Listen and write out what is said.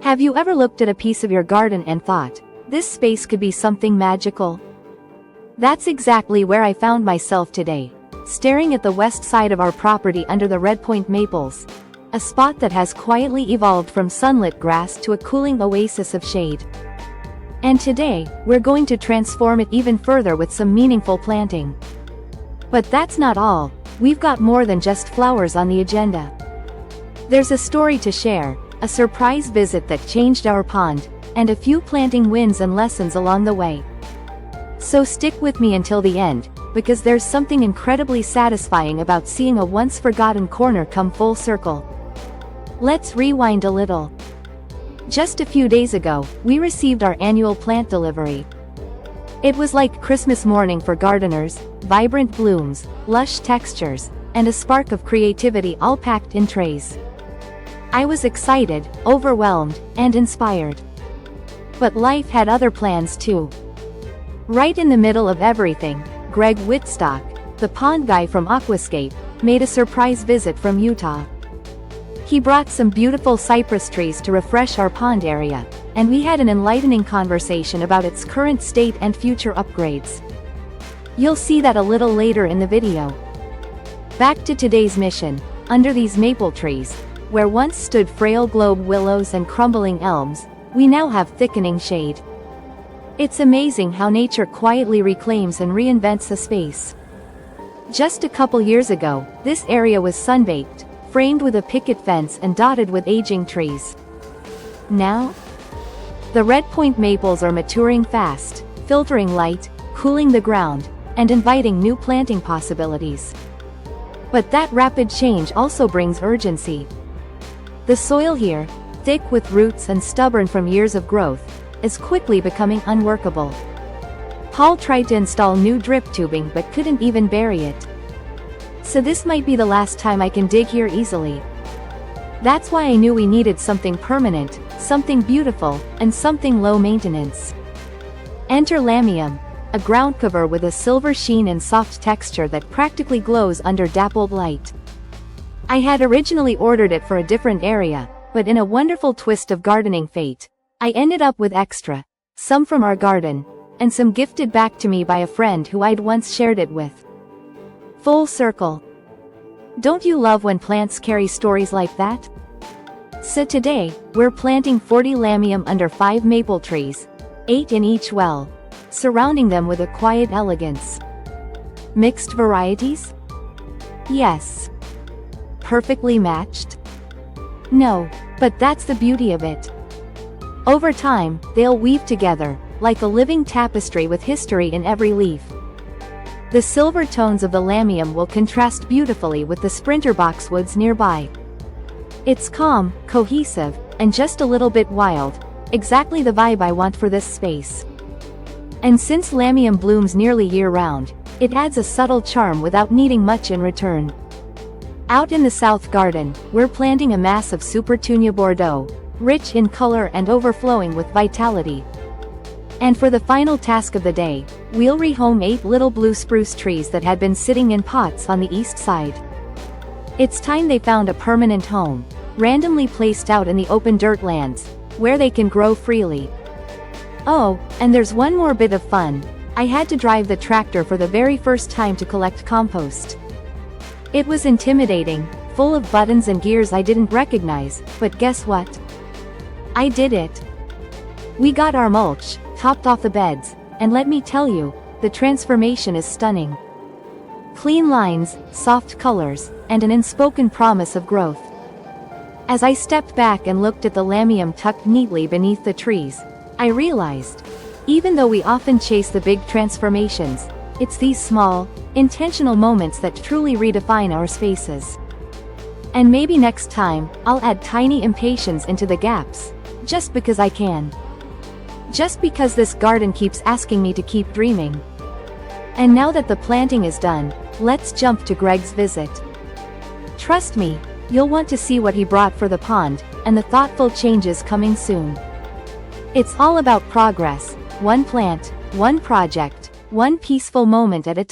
Have you ever looked at a piece of your garden and thought, this space could be something magical? That's exactly where I found myself today, staring at the west side of our property under the redpoint maples, a spot that has quietly evolved from sunlit grass to a cooling oasis of shade. And today, we're going to transform it even further with some meaningful planting. But that's not all, we've got more than just flowers on the agenda. There's a story to share, a surprise visit that changed our pond, and a few planting wins and lessons along the way. So stick with me until the end, because there's something incredibly satisfying about seeing a once-forgotten corner come full circle. Let's rewind a little. Just a few days ago, we received our annual plant delivery. It was like Christmas morning for gardeners, vibrant blooms, lush textures, and a spark of creativity all packed in trays. I was excited, overwhelmed, and inspired. But life had other plans too. Right in the middle of everything, Greg Whitstock, the pond guy from Aquascape, made a surprise visit from Utah. He brought some beautiful cypress trees to refresh our pond area, and we had an enlightening conversation about its current state and future upgrades. You'll see that a little later in the video. Back to today's mission. Under these maple trees, where once stood frail globe willows and crumbling elms, we now have thickening shade. It's amazing how nature quietly reclaims and reinvents a space. Just a couple years ago, this area was sunbaked, framed with a picket fence and dotted with aging trees. Now, the redpoint maples are maturing fast, filtering light, cooling the ground, and inviting new planting possibilities. But that rapid change also brings urgency. The soil here, thick with roots and stubborn from years of growth, is quickly becoming unworkable. Paul tried to install new drip tubing but couldn't even bury it. So this might be the last time I can dig here easily. That's why I knew we needed something permanent, something beautiful, and something low maintenance. Enter Lamium, a ground cover with a silver sheen and soft texture that practically glows under dappled light. I had originally ordered it for a different area, but in a wonderful twist of gardening fate, I ended up with extra, some from our garden, and some gifted back to me by a friend who I'd once shared it with. Full circle. Don't you love when plants carry stories like that? So today, we're planting 40 Lamium under 5 maple trees, 8 in each well, surrounding them with a quiet elegance. Mixed varieties? Yes. Perfectly matched? No, but that's the beauty of it. Over time, they'll weave together, like a living tapestry with history in every leaf. The silver tones of the Lamium will contrast beautifully with the sprinter boxwoods nearby. It's calm, cohesive, and just a little bit wild, exactly the vibe I want for this space. And since Lamium blooms nearly year-round, it adds a subtle charm without needing much in return. Out in the south garden, we're planting a mass of Superunia Bordeaux, rich in color and overflowing with vitality. And for the final task of the day, we'll rehome 8 little blue spruce trees that had been sitting in pots on the east side. It's time they found a permanent home, randomly placed out in the open dirt lands, where they can grow freely. Oh, and there's one more bit of fun. I had to drive the tractor for the very first time to collect compost. It was intimidating, full of buttons and gears I didn't recognize, but guess what? I did it. We got our mulch, topped off the beds, and let me tell you, the transformation is stunning. Clean lines, soft colors, and an unspoken promise of growth. As I stepped back and looked at the Lamium tucked neatly beneath the trees, I realized, even though we often chase the big transformations, it's these small, intentional moments that truly redefine our spaces. And maybe next time, I'll add tiny impatiens into the gaps, just because I can. Just because this garden keeps asking me to keep dreaming. And now that the planting is done, let's jump to Greg's visit. Trust me, you'll want to see what he brought for the pond, and the thoughtful changes coming soon. It's all about progress, one plant, one project, one peaceful moment at a time.